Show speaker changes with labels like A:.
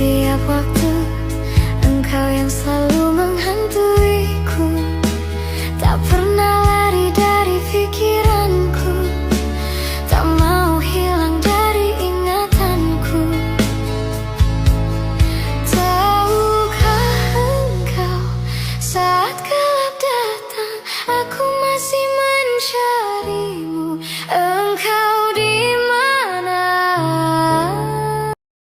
A: setiap waktu, engkau yang selalu menghantuiku. Tak pernah lari dari pikiranku, tak mau hilang dari ingatanku. Tahukah engkau, saat gelap datang, aku